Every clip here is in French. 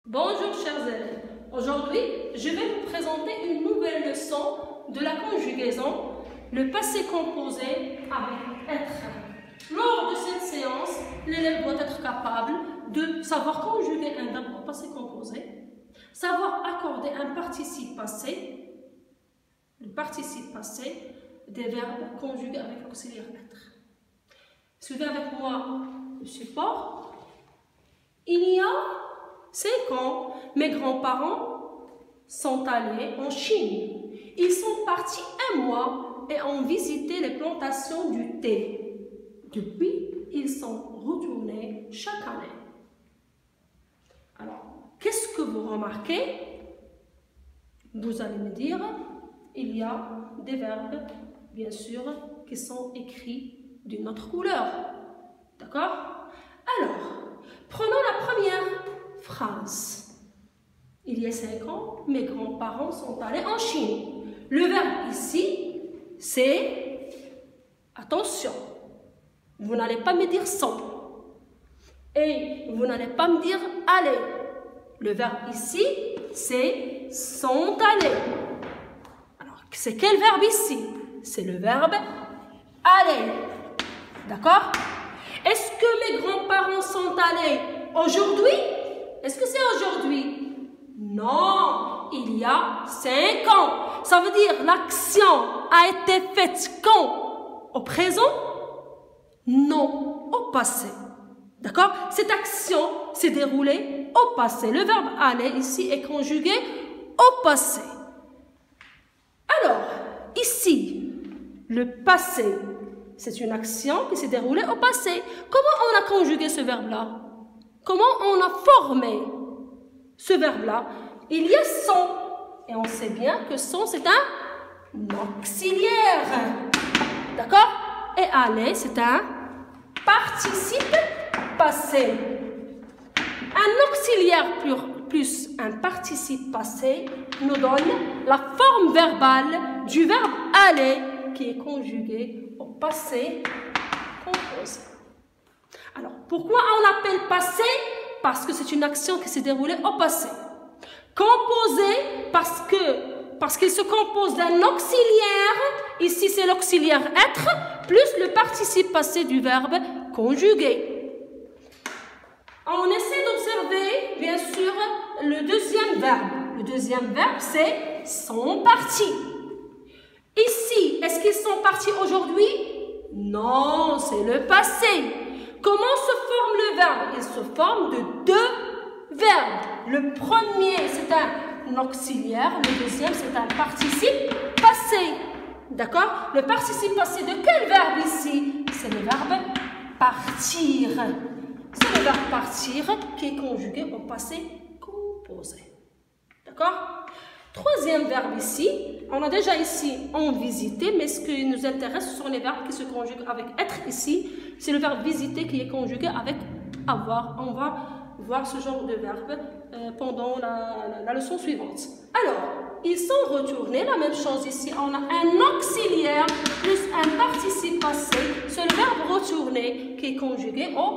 Bonjour chers élèves, aujourd'hui je vais vous présenter une nouvelle leçon de la conjugaison, le passé composé avec être. Lors de cette séance, l'élève doit être capable de savoir conjuguer un verbe au passé composé, savoir accorder un participe passé, le participe passé des verbes conjugués avec l'auxiliaire être. Suivez avec moi le support. Il y a 5 ans, mes grands-parents sont allés en Chine. Ils sont partis un mois et ont visité les plantations du thé. Depuis, ils sont retournés chaque année. Alors, qu'est-ce que vous remarquez? Vous allez me dire, il y a des verbes, bien sûr, qui sont écrits d'une autre couleur. D'accord? Alors, prenons la première phrase. Il y a 5 ans, mes grands-parents sont allés en Chine. Le verbe ici, c'est attention. Vous n'allez pas me dire sont. Et vous n'allez pas me dire aller. Le verbe ici, c'est sont allés. Alors, c'est quel verbe ici? C'est le verbe aller. D'accord? Est-ce que mes grands-parents sont allés aujourd'hui? Est-ce que c'est aujourd'hui? Non, il y a 5 ans. Ça veut dire l'action a été faite quand? Au présent? Non, au passé. D'accord? Cette action s'est déroulée au passé. Le verbe aller ici est conjugué au passé. Alors, ici, le passé, c'est une action qui s'est déroulée au passé. Comment on a conjugué ce verbe-là? Comment on a formé ce verbe-là? Il y a sont. Et on sait bien que sont, c'est un auxiliaire. D'accord? Et aller, c'est un participe passé. Un auxiliaire plus un participe passé nous donne la forme verbale du verbe aller qui est conjugué au passé composé. Alors, pourquoi on l'appelle passé? Parce que c'est une action qui s'est déroulée au passé. Composé parce qu'il se compose d'un auxiliaire, ici c'est l'auxiliaire être, plus le participe passé du verbe conjugué. On essaie d'observer, bien sûr, le deuxième verbe. Le deuxième verbe, c'est sont partis. Ici, est-ce qu'ils sont partis aujourd'hui? Non, c'est le passé. Comment se forme le verbe? Il se forme de 2 verbes. Le premier, c'est un auxiliaire. Le deuxième, c'est un participe passé. D'accord? Le participe passé de quel verbe ici? C'est le verbe partir. C'est le verbe partir qui est conjugué au passé composé. D'accord? Troisième verbe ici, on a déjà ici en visiter, mais ce qui nous intéresse, ce sont les verbes qui se conjuguent avec être ici. C'est le verbe visiter qui est conjugué avec avoir. On va voir ce genre de verbe pendant la leçon suivante. Alors, ils sont retournés, la même chose ici. On a un auxiliaire plus un participe passé. C'est le verbe retourner qui est conjugué au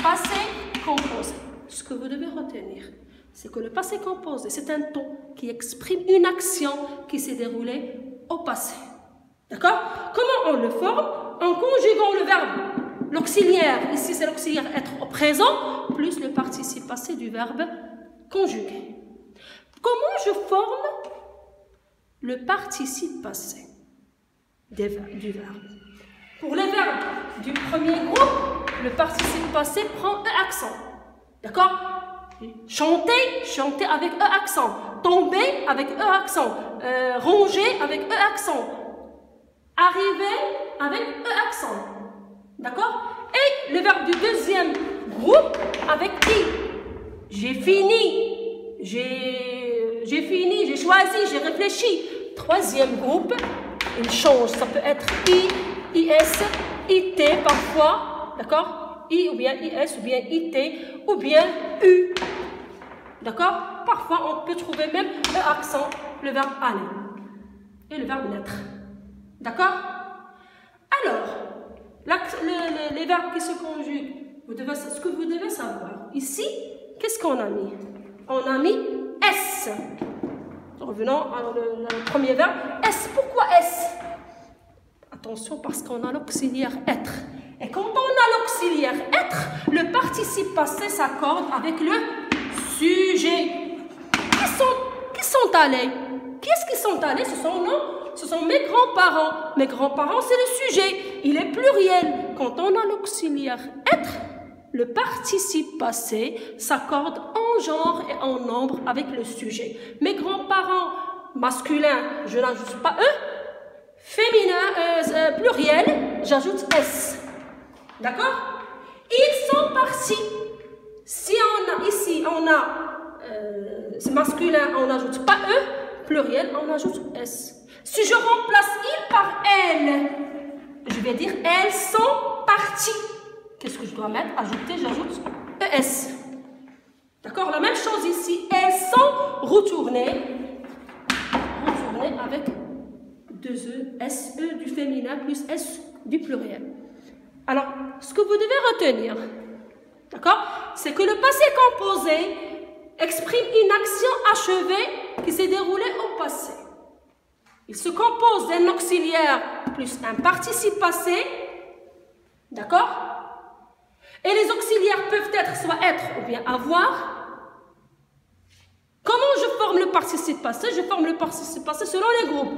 passé composé. Ce que vous devez retenir, c'est que le passé composé, c'est un ton qui exprime une action qui s'est déroulée au passé. D'accord? Comment on le forme? En conjuguant le verbe, l'auxiliaire, ici c'est l'auxiliaire être au présent, plus le participe passé du verbe conjugué. Comment je forme le participe passé du verbe? Pour les verbes du premier groupe, le participe passé prend un accent. D'accord? Chanter, chanter avec E accent. Tomber avec E accent. Ronger avec E accent. Arriver avec E accent. D'accord? Et le verbe du deuxième groupe avec I. J'ai fini. J'ai fini, j'ai choisi, j'ai réfléchi. Troisième groupe, il change. Ça peut être I, IS, IT parfois. D'accord? I ou bien IS ou bien IT ou bien U. D'accord? Parfois, on peut trouver même le accent, le verbe aller et le verbe naître. D'accord? Alors, les verbes qui se conjuguent, ce que vous devez savoir. Ici, qu'est-ce qu'on a mis? On a mis S. Revenons au premier verbe. S. Pourquoi S? Attention, parce qu'on a l'auxiliaire être. Et quand on a l'auxiliaire être, le participe passé s'accorde avec le sujet. Qui sont allés? Qui est-ce qui sont allés? Ce sont mes grands-parents. Mes grands-parents, c'est le sujet. Il est pluriel. Quand on a l'auxiliaire être, le participe passé s'accorde en genre et en nombre avec le sujet. Mes grands-parents masculins, je n'ajoute pas eux. Féminin, pluriel, j'ajoute S. D'accord? Ils sont partis. Si on a masculin, on n'ajoute pas eux. Pluriel, on ajoute S. Si je remplace il par elle, je vais dire elles sont parties. Qu'est-ce que je dois mettre? Ajouter, j'ajoute ES. D'accord? La même chose ici. Elles sont retournées avec deux E, SE du féminin plus S du pluriel. Alors, ce que vous devez retenir, d'accord? C'est que le passé composé exprime une action achevée qui s'est déroulée au passé. Il se compose d'un auxiliaire plus un participe passé, d'accord? Et les auxiliaires peuvent être soit être ou bien avoir. Comment je forme le participe passé? Je forme le participe passé selon les groupes.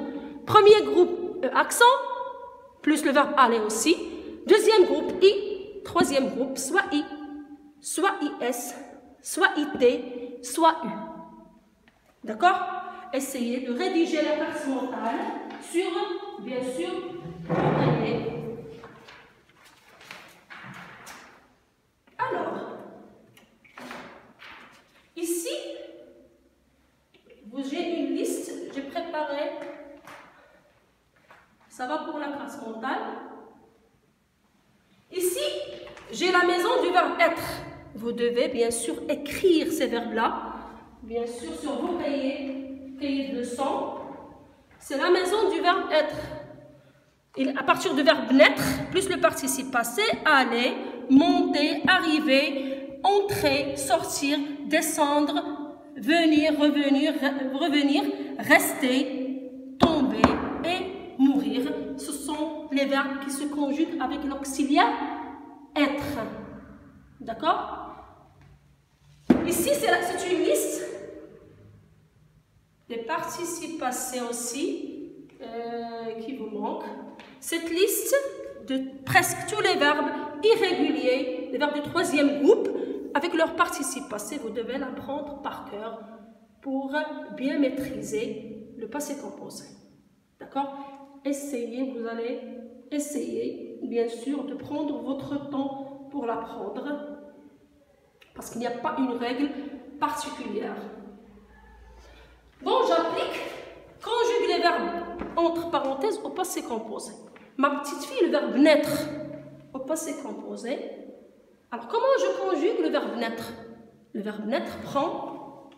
Premier groupe, accent, plus le verbe aller aussi. Deuxième groupe, I. Troisième groupe, soit I, soit IS, soit IT, soit U. D'accord? Essayez de rédiger la carte mentale sur, bien sûr, le cahier. Alors, ici, j'ai une liste, j'ai préparé, ça va pour la classe mentale. Ici, j'ai la maison du verbe être. Vous devez bien sûr écrire ces verbes-là, bien sûr sur vos cahiers de leçons. C'est la maison du verbe être. À partir du verbe naître, plus le participe passé, aller, monter, arriver, entrer, sortir, descendre, venir, revenir, rester, tomber et mourir. Ce sont les verbes qui se conjuguent avec l'auxiliaire être. D'accord? Ici, c'est une liste des participes passés aussi qui vous manque. Cette liste de presque tous les verbes irréguliers, les verbes du troisième groupe, avec leurs participes passés, vous devez l'apprendre par cœur pour bien maîtriser le passé composé. D'accord? Essayez, vous allez essayer, bien sûr, de prendre votre temps pour l'apprendre, parce qu'il n'y a pas une règle particulière. Bon, j'applique, conjugue les verbes entre parenthèses au passé composé. Ma petite fille, le verbe naître au passé composé. Alors, comment je conjugue le verbe naître? Le verbe naître prend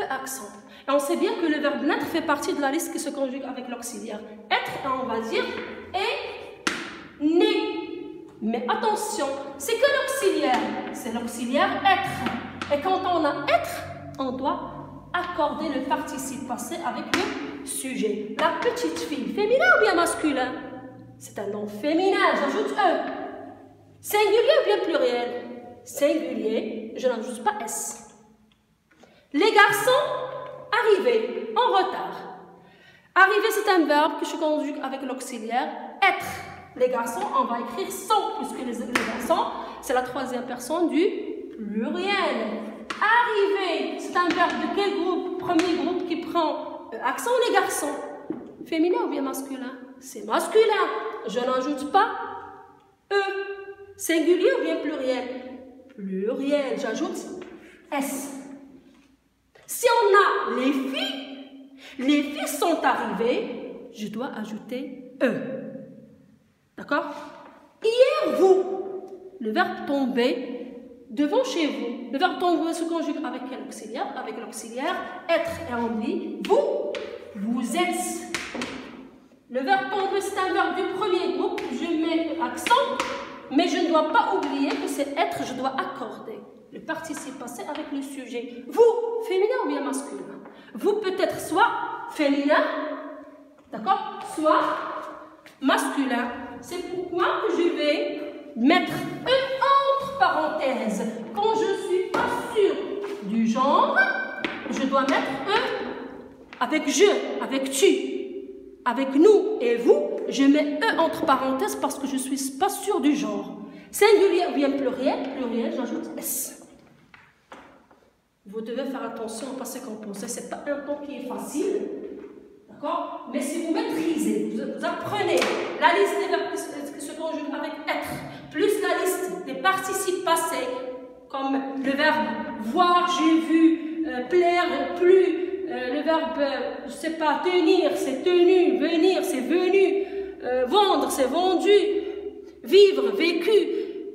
accent. Et on sait bien que le verbe naître fait partie de la liste qui se conjugue avec l'auxiliaire être, et on va dire est né. Mais attention, c'est que l'auxiliaire, c'est l'auxiliaire être. Et quand on a être, on doit accorder le participe passé avec le sujet. La petite fille, féminin ou bien masculin? C'est un nom féminin, j'ajoute E. Singulier ou bien pluriel? Singulier, je n'ajoute pas S. Les garçons, arriver, en retard. Arriver, c'est un verbe qui se conjugue avec l'auxiliaire être. Les garçons, on va écrire sont, puisque les garçons, c'est la troisième personne du pluriel. Arriver, c'est un verbe de quel groupe? Premier groupe qui prend accent, les garçons. Féminin ou bien masculin? C'est masculin. Je n'ajoute pas E. Singulier ou bien pluriel? Pluriel, j'ajoute S. Si on a les filles sont arrivées, je dois ajouter E. D'accord? Hier, vous, le verbe tomber, devant chez vous. Le verbe tomber se conjugue avec quel auxiliaire? Avec l'auxiliaire être. Et on dit vous êtes. Le verbe tomber, c'est un verbe du premier groupe. Je mets accent, mais je ne dois pas oublier que c'est être, je dois accorder. le participe passé avec le sujet. Vous, féminin ou bien masculin. Vous peut-être soit féminin, d'accord, soit masculin. C'est pourquoi je vais mettre entre parenthèses. Quand je ne suis pas sûre du genre, je dois mettre avec je, avec tu, avec nous et vous. Je mets entre parenthèses parce que je ne suis pas sûre du genre. Singulier ou bien pluriel, j'ajoute S. Vous devez faire attention au passé composé. Ce n'est pas un temps qui est facile. D'accord? Mais si vous maîtrisez, vous apprenez la liste des verbes qui se conjuguent avec être, plus la liste des participes passés, comme le verbe voir, j'ai vu, plaire, plu, le verbe, je ne sais pas, tenir, c'est tenu, venir, c'est venu, vendre, c'est vendu, vivre, vécu,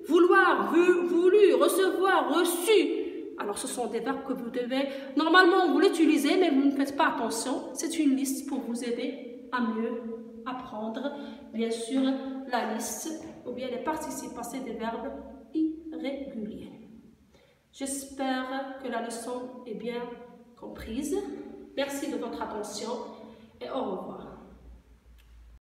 vouloir, voulu, recevoir, reçu. Alors, ce sont des verbes que vous devez, normalement, vous l'utilisez, mais vous ne faites pas attention. C'est une liste pour vous aider à mieux apprendre, bien sûr, la liste ou bien les participes passés des verbes irréguliers. J'espère que la leçon est bien comprise. Merci de votre attention et au revoir.